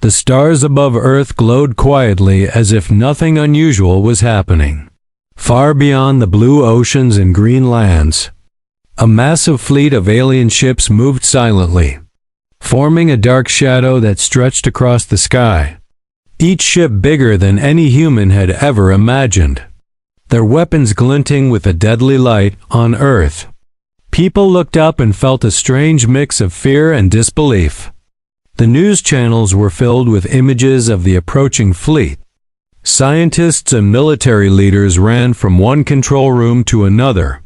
The stars above Earth glowed quietly as if nothing unusual was happening. Far beyond the blue oceans and green lands, a massive fleet of alien ships moved silently, forming a dark shadow that stretched across the sky. Each ship bigger than any human had ever imagined, their weapons glinting with a deadly light on Earth. People looked up and felt a strange mix of fear and disbelief. The news channels were filled with images of the approaching fleet. Scientists and military leaders ran from one control room to another,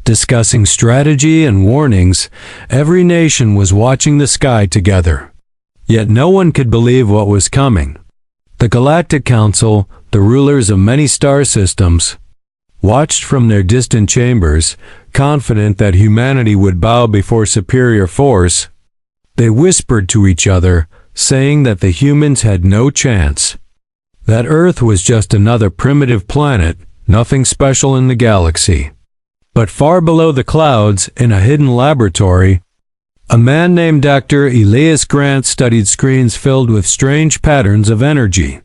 discussing strategy and warnings. Every nation was watching the sky together. Yet no one could believe what was coming. The Galactic Council, the rulers of many star systems, watched from their distant chambers, confident that humanity would bow before superior force. They whispered to each other, saying that the humans had no chance, that Earth was just another primitive planet, nothing special in the galaxy. But far below the clouds, in a hidden laboratory, a man named Dr. Elias Grant studied screens filled with strange patterns of energy.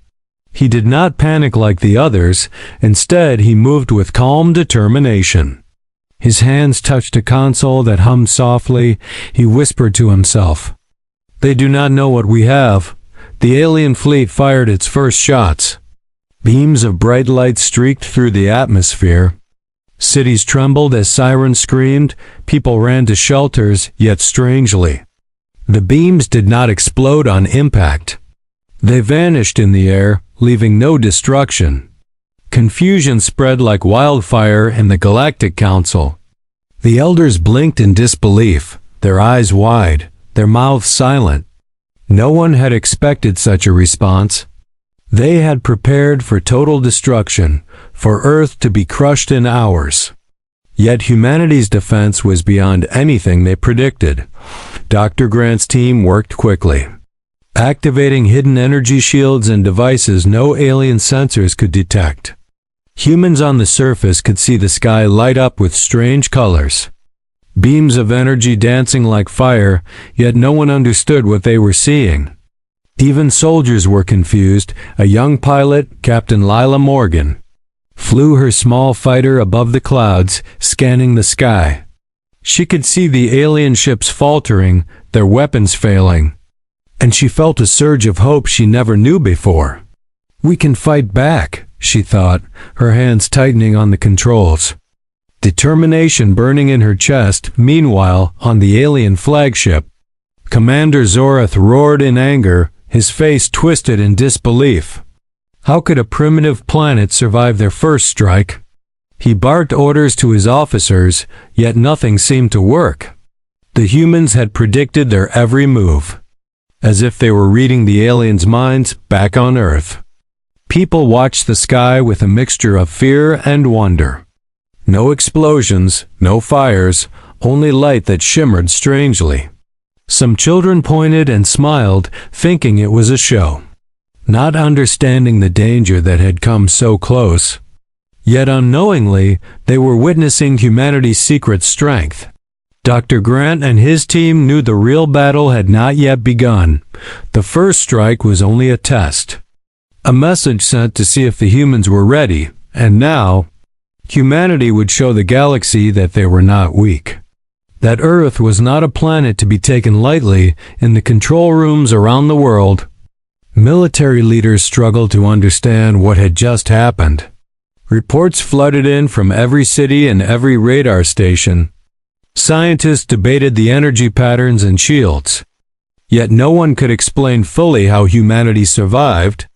He did not panic like the others. Instead, he moved with calm determination. His hands touched a console that hummed softly. He whispered to himself, "They do not know what we have." The alien fleet fired its first shots. Beams of bright light streaked through the atmosphere. Cities trembled as sirens screamed. People ran to shelters, yet strangely, the beams did not explode on impact. They vanished in the air, leaving no destruction. Confusion spread like wildfire in the Galactic Council. The elders blinked in disbelief, their eyes wide, their mouths silent. No one had expected such a response. They had prepared for total destruction, for Earth to be crushed in hours. Yet humanity's defense was beyond anything they predicted. Dr. Grant's team worked quickly, activating hidden energy shields and devices no alien sensors could detect. Humans on the surface could see the sky light up with strange colors, beams of energy dancing like fire, yet no one understood what they were seeing. Even soldiers were confused. A young pilot, Captain Lila Morgan, flew her small fighter above the clouds, scanning the sky. She could see the alien ships faltering, their weapons failing, and she felt a surge of hope she never knew before. "We can fight back," she thought, her hands tightening on the controls, determination burning in her chest. Meanwhile, on the alien flagship, Commander Zorath roared in anger, his face twisted in disbelief. How could a primitive planet survive their first strike? He barked orders to his officers, yet nothing seemed to work. The humans had predicted their every move, as if they were reading the aliens' minds back on Earth. People watched the sky with a mixture of fear and wonder. No explosions, no fires, only light that shimmered strangely. Some children pointed and smiled, thinking it was a show, not understanding the danger that had come so close. Yet unknowingly, they were witnessing humanity's secret strength. Dr. Grant and his team knew the real battle had not yet begun. The first strike was only a test, a message sent to see if the humans were ready, and now, humanity would show the galaxy that they were not weak, that Earth was not a planet to be taken lightly. In the control rooms around the world, military leaders struggled to understand what had just happened. Reports flooded in from every city and every radar station. Scientists debated the energy patterns and shields. Yet no one could explain fully how humanity survived.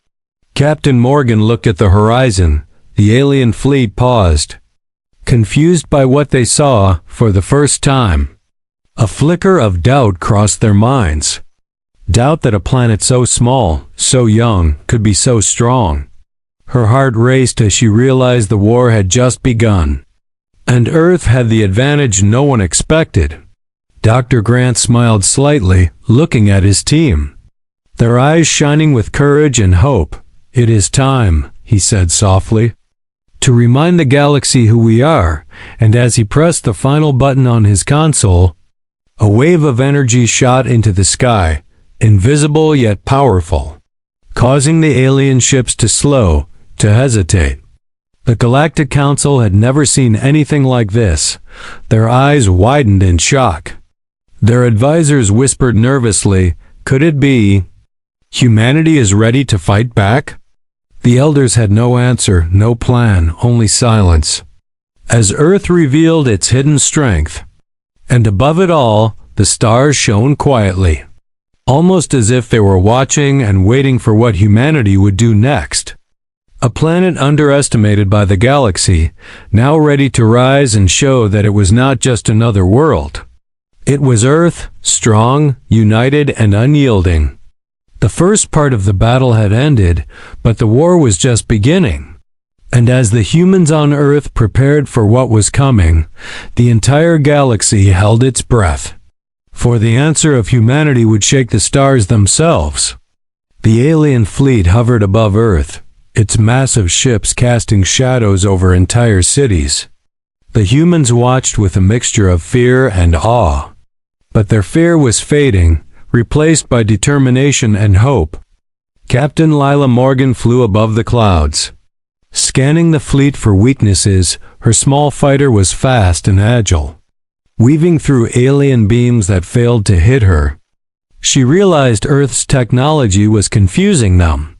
Captain Morgan looked at the horizon. The alien fleet paused, confused by what they saw for the first time. A flicker of doubt crossed their minds. Doubt that a planet so small, so young, could be so strong. Her heart raced as she realized the war had just begun, and Earth had the advantage no one expected. Dr. Grant smiled slightly, looking at his team, their eyes shining with courage and hope. "It is time," he said softly, "to remind the galaxy who we are." And as he pressed the final button on his console, a wave of energy shot into the sky. invisible yet powerful, causing the alien ships to slow, to hesitate. The Galactic Council had never seen anything like this. Their eyes widened in shock. Their advisors whispered nervously, "Could it be humanity is ready to fight back?" The elders had no answer, no plan, only silence. As Earth revealed its hidden strength, and above it all, the stars shone quietly, almost as if they were watching and waiting for what humanity would do next. A planet underestimated by the galaxy, now ready to rise and show that it was not just another world. It was Earth, strong, united, and unyielding. The first part of the battle had ended, but the war was just beginning. And as the humans on Earth prepared for what was coming, the entire galaxy held its breath. For the answer of humanity would shake the stars themselves. The alien fleet hovered above Earth, its massive ships casting shadows over entire cities. The humans watched with a mixture of fear and awe. But their fear was fading, replaced by determination and hope. Captain Lila Morgan flew above the clouds. Scanning the fleet for weaknesses, her small fighter was fast and agile, weaving through alien beams that failed to hit her. She realized Earth's technology was confusing them,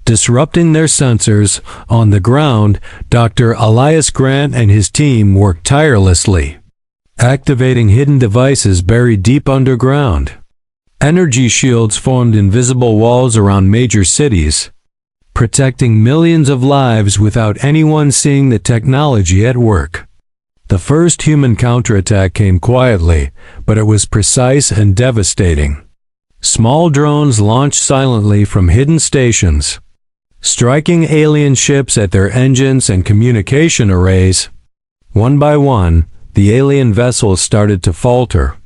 disrupting their sensors. On the ground, Dr. Elias Grant and his team worked tirelessly, activating hidden devices buried deep underground. Energy shields formed invisible walls around major cities, protecting millions of lives without anyone seeing the technology at work. The first human counterattack came quietly, but it was precise and devastating. Small drones launched silently from hidden stations, striking alien ships at their engines and communication arrays. One by one, the alien vessels started to falter.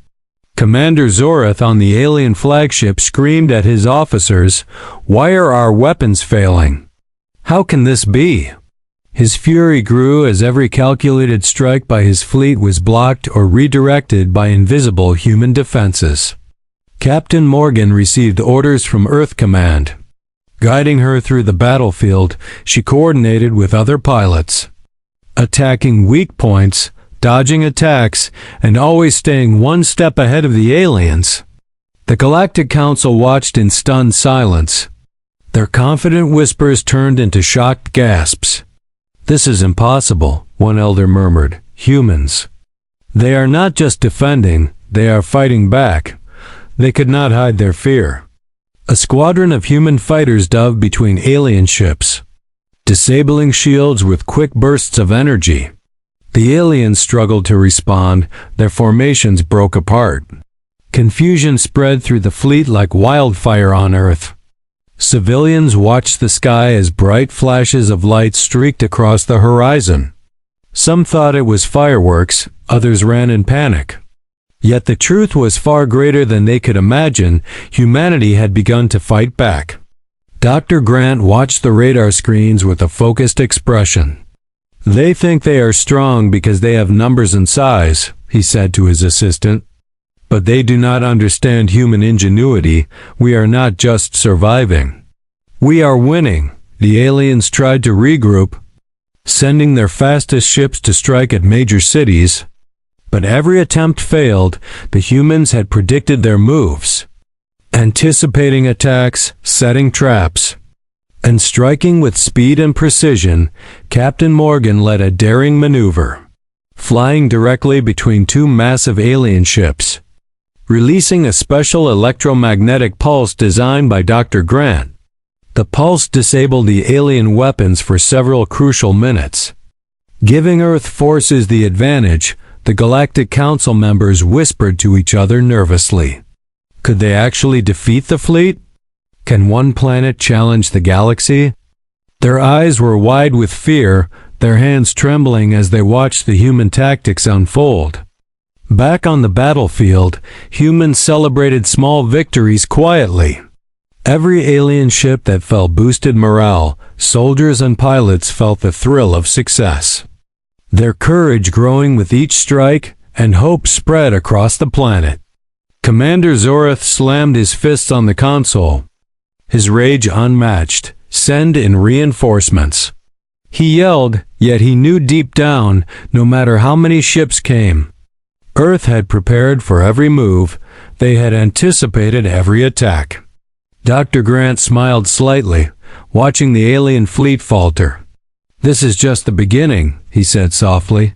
Commander Zorath on the alien flagship screamed at his officers, "Why are our weapons failing? How can this be?" His fury grew as every calculated strike by his fleet was blocked or redirected by invisible human defenses. Captain Morgan received orders from Earth Command. Guiding her through the battlefield, she coordinated with other pilots, attacking weak points, dodging attacks, and always staying one step ahead of the aliens. The Galactic Council watched in stunned silence. Their confident whispers turned into shocked gasps. "This is impossible," one elder murmured. "Humans. They are not just defending, they are fighting back." They could not hide their fear. A squadron of human fighters dove between alien ships, disabling shields with quick bursts of energy. The aliens struggled to respond, their formations broke apart. Confusion spread through the fleet like wildfire on Earth. Civilians watched the sky as bright flashes of light streaked across the horizon. Some thought it was fireworks, others ran in panic. Yet the truth was far greater than they could imagine. Humanity had begun to fight back. Dr. Grant watched the radar screens with a focused expression. "They think they are strong because they have numbers and size," he said to his assistant. "But they do not understand human ingenuity. We are not just surviving. We are winning." The aliens tried to regroup, sending their fastest ships to strike at major cities. But every attempt failed. The humans had predicted their moves, anticipating attacks, setting traps, and striking with speed and precision. Captain Morgan led a daring maneuver, flying directly between two massive alien ships, releasing a special electromagnetic pulse designed by Dr. Grant. The pulse disabled the alien weapons for several crucial minutes, giving Earth forces the advantage. The Galactic Council members whispered to each other nervously. Could they actually defeat the fleet? Can one planet challenge the galaxy? Their eyes were wide with fear, their hands trembling as they watched the human tactics unfold. Back on the battlefield, humans celebrated small victories quietly. Every alien ship that fell boosted morale. Soldiers and pilots felt the thrill of success, their courage growing with each strike, and hope spread across the planet. Commander Zorath slammed his fists on the console, his rage unmatched. Send in reinforcements. He yelled, yet he knew deep down, no matter how many ships came, Earth had prepared for every move. They had anticipated every attack. Dr. Grant smiled slightly, watching the alien fleet falter. This is just the beginning, he said softly.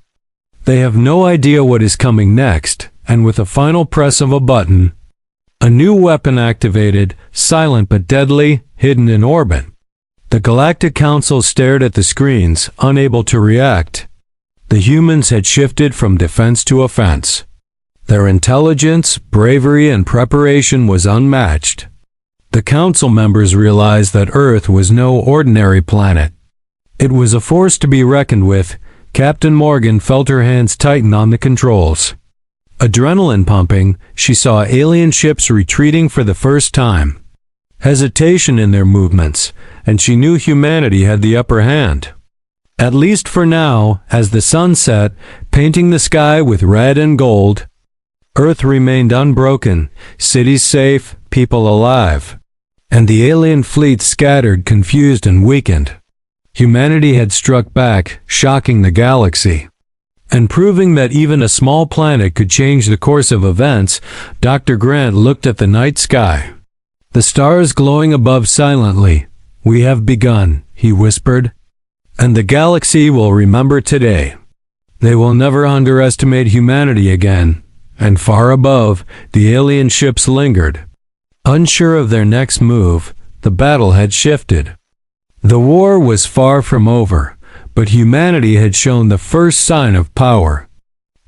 They have no idea what is coming next, and with a final press of a button, a new weapon activated, silent but deadly, hidden in orbit. The Galactic Council stared at the screens, unable to react. The humans had shifted from defense to offense. Their intelligence, bravery, and preparation was unmatched. The Council members realized that Earth was no ordinary planet. It was a force to be reckoned with. Captain Morgan felt her hands tighten on the controls. Adrenaline pumping, she saw alien ships retreating for the first time. Hesitation in their movements, and she knew humanity had the upper hand. At least for now, as the sun set, painting the sky with red and gold, Earth remained unbroken, cities safe, people alive. And the alien fleet scattered, confused, and weakened. Humanity had struck back, shocking the galaxy. And proving that even a small planet could change the course of events, Dr. Grant looked at the night sky. The stars glowing above silently. We have begun, he whispered. And the galaxy will remember today. They will never underestimate humanity again. And far above, the alien ships lingered. Unsure of their next move, the battle had shifted. The war was far from over, but humanity had shown the first sign of power.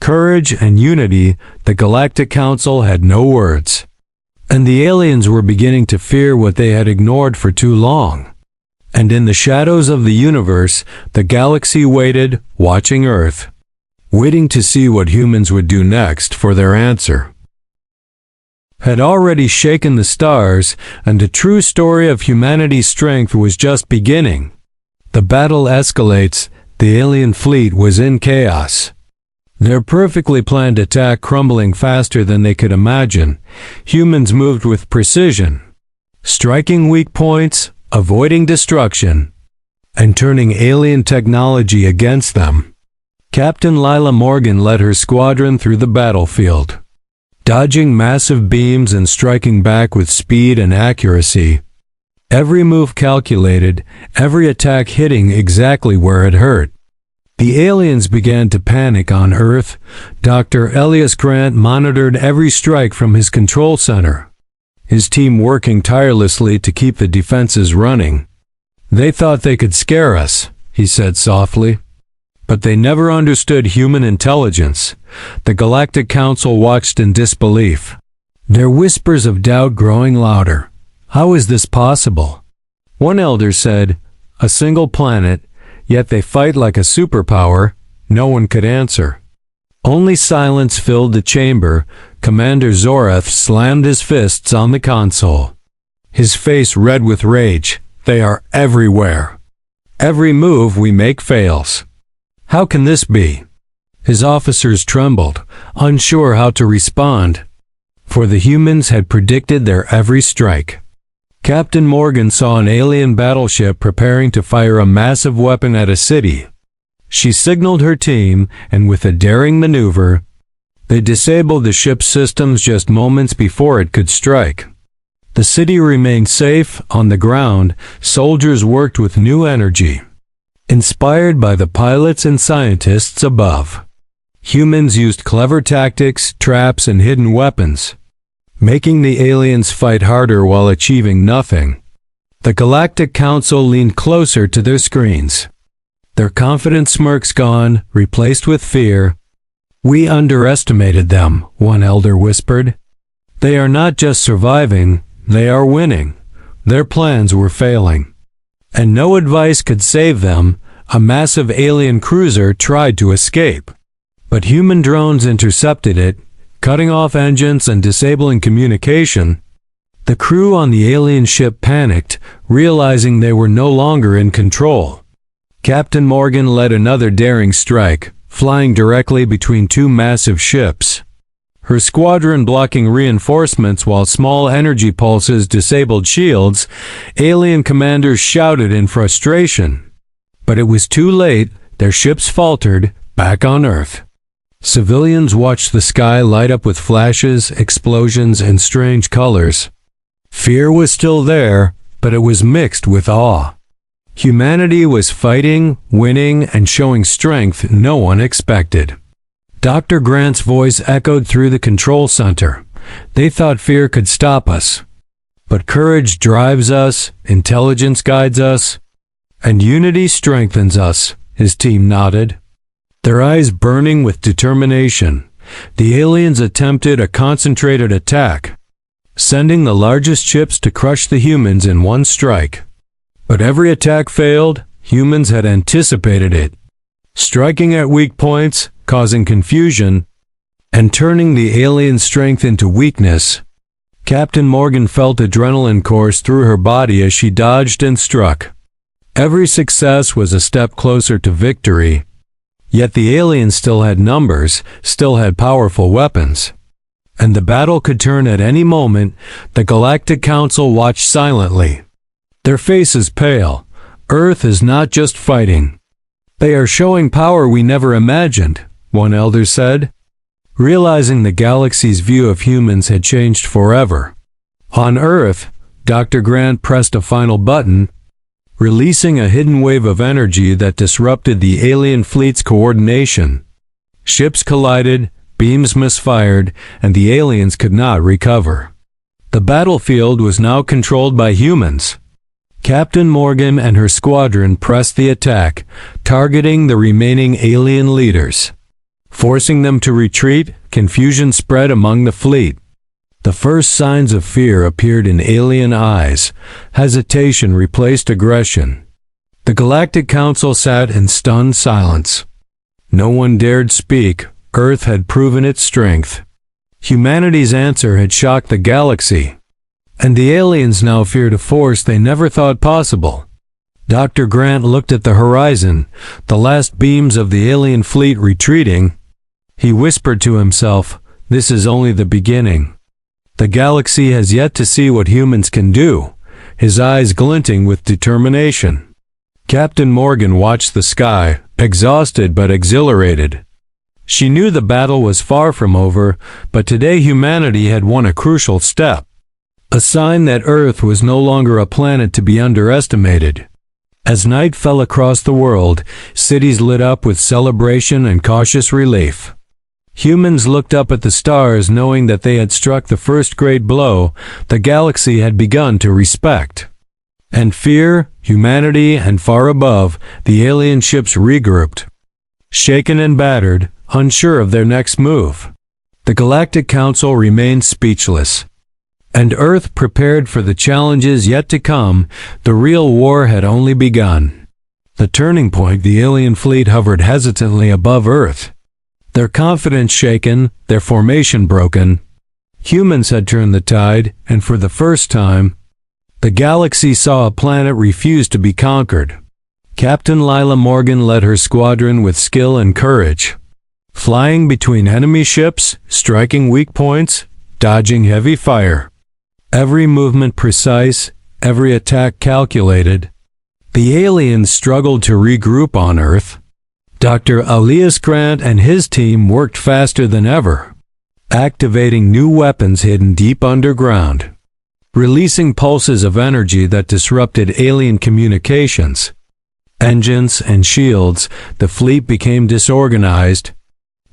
Courage and unity. The Galactic Council had no words. And the aliens were beginning to fear what they had ignored for too long. And in the shadows of the universe, the galaxy waited, watching Earth, waiting to see what humans would do next, for their answer had already shaken the stars, and the true story of humanity's strength was just beginning. The battle escalates. The alien fleet was in chaos. Their perfectly planned attack crumbling faster than they could imagine. Humans moved with precision, striking weak points, avoiding destruction, and turning alien technology against them. Captain Lila Morgan led her squadron through the battlefield, dodging massive beams and striking back with speed and accuracy. Every move calculated, every attack hitting exactly where it hurt. The aliens began to panic on Earth. Dr. Elias Grant monitored every strike from his control center, his team working tirelessly to keep the defenses running. They thought they could scare us, he said softly. But they never understood human intelligence. The Galactic Council watched in disbelief, their whispers of doubt growing louder. How is this possible? One elder said, a single planet, yet they fight like a superpower. No one could answer. Only silence filled the chamber. Commander Zorath slammed his fists on the console, his face red with rage. They are everywhere. Every move we make fails. How can this be? His officers trembled, unsure how to respond, for the humans had predicted their every strike. Captain Morgan saw an alien battleship preparing to fire a massive weapon at a city. She signaled her team, and with a daring maneuver, they disabled the ship's systems just moments before it could strike. The city remained safe. On the ground, soldiers worked with new energy, inspired by the pilots and scientists above. Humans used clever tactics, traps, and hidden weapons, making the aliens fight harder while achieving nothing. The Galactic Council leaned closer to their screens, their confident smirks gone, replaced with fear. We underestimated them, one elder whispered. They are not just surviving, they are winning. Their plans were failing, and no advice could save them. A massive alien cruiser tried to escape, but human drones intercepted it, cutting off engines and disabling communication. The crew on the alien ship panicked, realizing they were no longer in control. Captain Morgan led another daring strike, flying directly between two massive ships. her squadron blocking reinforcements while small energy pulses disabled shields, alien commanders shouted in frustration. But it was too late, their ships faltered, back on Earth. Civilians watched the sky light up with flashes, explosions, and strange colors. Fear was still there, but it was mixed with awe. Humanity was fighting, winning, and showing strength no one expected. Dr. Grant's voice echoed through the control center. They thought fear could stop us. But courage drives us, intelligence guides us, and unity strengthens us, his team nodded. Their eyes burning with determination, the aliens attempted a concentrated attack, sending the largest ships to crush the humans in one strike. But every attack failed. Humans had anticipated it, striking at weak points, causing confusion, and turning the alien strength into weakness. Captain Morgan felt adrenaline course through her body as she dodged and struck. Every success was a step closer to victory. Yet the aliens still had numbers, still had powerful weapons. And the battle could turn at any moment. The Galactic Council watched silently. Their faces pale. Earth is not just fighting. They are showing power we never imagined, one elder said, realizing the galaxy's view of humans had changed forever. On Earth, Dr. Grant pressed a final button, releasing a hidden wave of energy that disrupted the alien fleet's coordination. Ships collided, beams misfired, and the aliens could not recover. The battlefield was now controlled by humans. Captain Morgan and her squadron pressed the attack, targeting the remaining alien leaders. Forcing them to retreat, confusion spread among the fleet. The first signs of fear appeared in alien eyes. Hesitation replaced aggression. The Galactic Council sat in stunned silence. No one dared speak. Earth had proven its strength. Humanity's answer had shocked the galaxy. And the aliens now feared a force they never thought possible. Dr. Grant looked at the horizon, the last beams of the alien fleet retreating. He whispered to himself, "This is only the beginning. The galaxy has yet to see what humans can do," his eyes glinting with determination. Captain Morgan watched the sky, exhausted but exhilarated. She knew the battle was far from over, but today humanity had won a crucial step. A sign that Earth was no longer a planet to be underestimated. As night fell across the world, cities lit up with celebration and cautious relief. Humans looked up at the stars knowing that they had struck the first great blow the galaxy had begun to respect. And fear, humanity, and far above, the alien ships regrouped. Shaken and battered, unsure of their next move. The Galactic Council remained speechless. And Earth prepared for the challenges yet to come. The real war had only begun. The turning point, the alien fleet hovered hesitantly above Earth. Their confidence shaken, their formation broken. Humans had turned the tide, and for the first time, the galaxy saw a planet refuse to be conquered. Captain Lila Morgan led her squadron with skill and courage. Flying between enemy ships, striking weak points, dodging heavy fire. Every movement precise, every attack calculated. The aliens struggled to regroup on Earth. Dr. Elias Grant and his team worked faster than ever, activating new weapons hidden deep underground, releasing pulses of energy that disrupted alien communications. Engines and shields, the fleet became disorganized.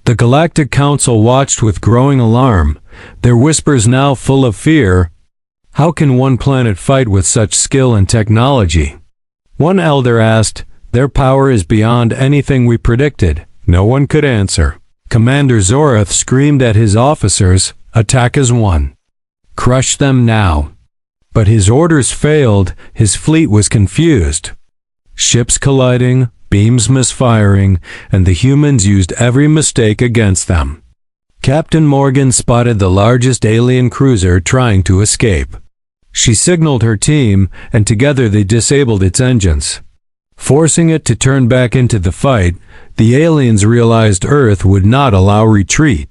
The Galactic Council watched with growing alarm, their whispers now full of fear. How can one planet fight with such skill and technology? One elder asked, "Their power is beyond anything we predicted." No one could answer. Commander Zorath screamed at his officers, "Attack as one. Crush them now." But his orders failed, his fleet was confused. Ships colliding, beams misfiring, and the humans used every mistake against them. Captain Morgan spotted the largest alien cruiser trying to escape. She signaled her team, and together they disabled its engines. Forcing it to turn back into the fight, the aliens realized Earth would not allow retreat.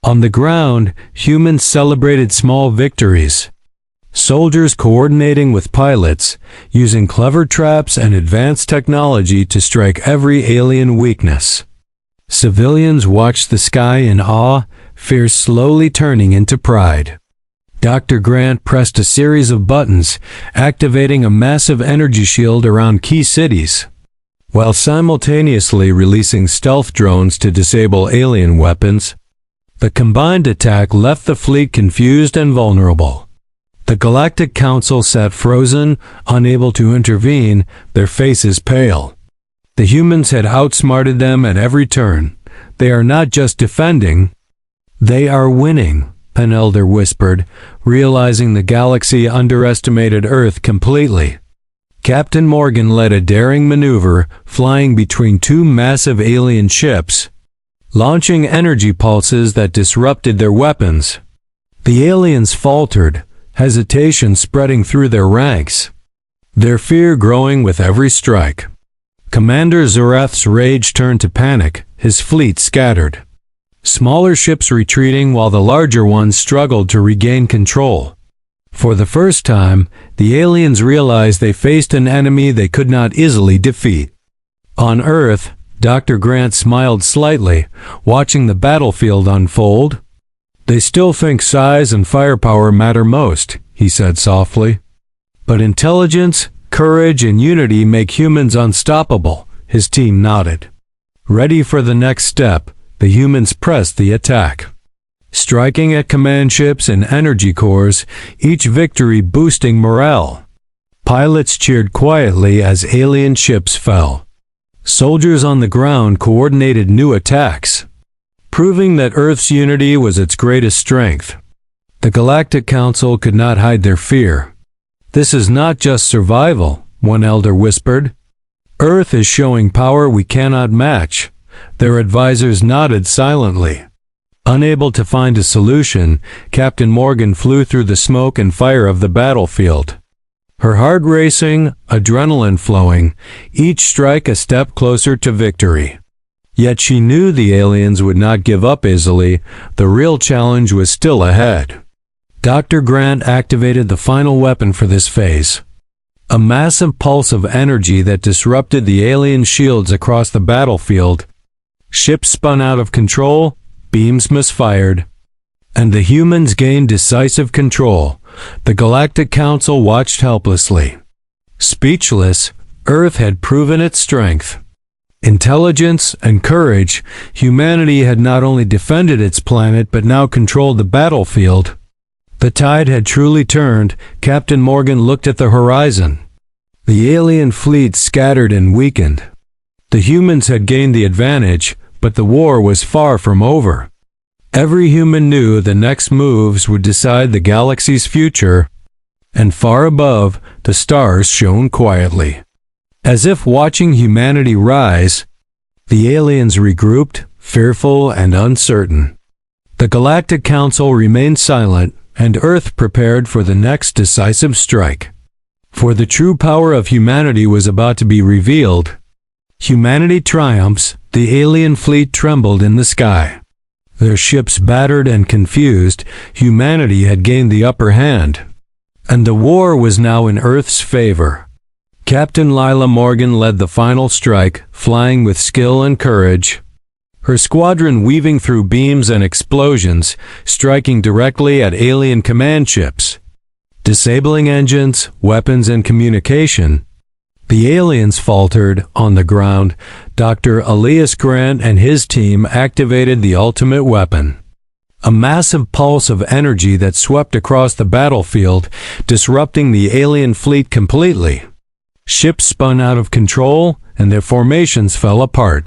On the ground, humans celebrated small victories. Soldiers coordinating with pilots, using clever traps and advanced technology to strike every alien weakness. Civilians watched the sky in awe, fear slowly turning into pride. Dr. Grant pressed a series of buttons, activating a massive energy shield around key cities, while simultaneously releasing stealth drones to disable alien weapons. The combined attack left the fleet confused and vulnerable. The Galactic Council sat frozen, unable to intervene, their faces pale. The humans had outsmarted them at every turn. They are not just defending, they are winning, an elder whispered, realizing the galaxy underestimated Earth completely. Captain Morgan led a daring maneuver, flying between two massive alien ships, launching energy pulses that disrupted their weapons. The aliens faltered, hesitation spreading through their ranks, their fear growing with every strike. Commander Zareth's rage turned to panic, his fleet scattered. Smaller ships retreating while the larger ones struggled to regain control. For the first time, the aliens realized they faced an enemy they could not easily defeat. On Earth, Dr. Grant smiled slightly, watching the battlefield unfold. They still think size and firepower matter most, he said softly. But intelligence, courage, and unity make humans unstoppable, his team nodded. Ready for the next step, the humans pressed the attack, striking at command ships and energy cores, each victory boosting morale. Pilots cheered quietly as alien ships fell. Soldiers on the ground coordinated new attacks, proving that Earth's unity was its greatest strength. The Galactic Council could not hide their fear. This is not just survival, one elder whispered. Earth is showing power we cannot match. Their advisors nodded silently. Unable to find a solution, Captain Morgan flew through the smoke and fire of the battlefield. Her heart racing, adrenaline flowing, each strike a step closer to victory. Yet she knew the aliens would not give up easily. The real challenge was still ahead. Dr. Grant activated the final weapon for this phase, a massive pulse of energy that disrupted the alien shields across the battlefield. Ships spun out of control, beams misfired, and the humans gained decisive control. The Galactic Council watched helplessly. Speechless, Earth had proven its strength. Intelligence and courage, humanity had not only defended its planet but now controlled the battlefield. The tide had truly turned. Captain Morgan looked at the horizon. The alien fleet scattered and weakened. The humans had gained the advantage, but the war was far from over. Every human knew the next moves would decide the galaxy's future, and far above, the stars shone quietly. As if watching humanity rise, the aliens regrouped, fearful and uncertain. The Galactic Council remained silent, and Earth prepared for the next decisive strike. For the true power of humanity was about to be revealed. Humanity triumphs, the alien fleet trembled in the sky. Their ships battered and confused, humanity had gained the upper hand. And the war was now in Earth's favor. Captain Lila Morgan led the final strike, flying with skill and courage. Her squadron weaving through beams and explosions, striking directly at alien command ships, disabling engines, weapons, and communication. The aliens faltered. On the ground, Dr. Elias Grant and his team activated the ultimate weapon, a massive pulse of energy that swept across the battlefield, disrupting the alien fleet completely. Ships spun out of control, and their formations fell apart.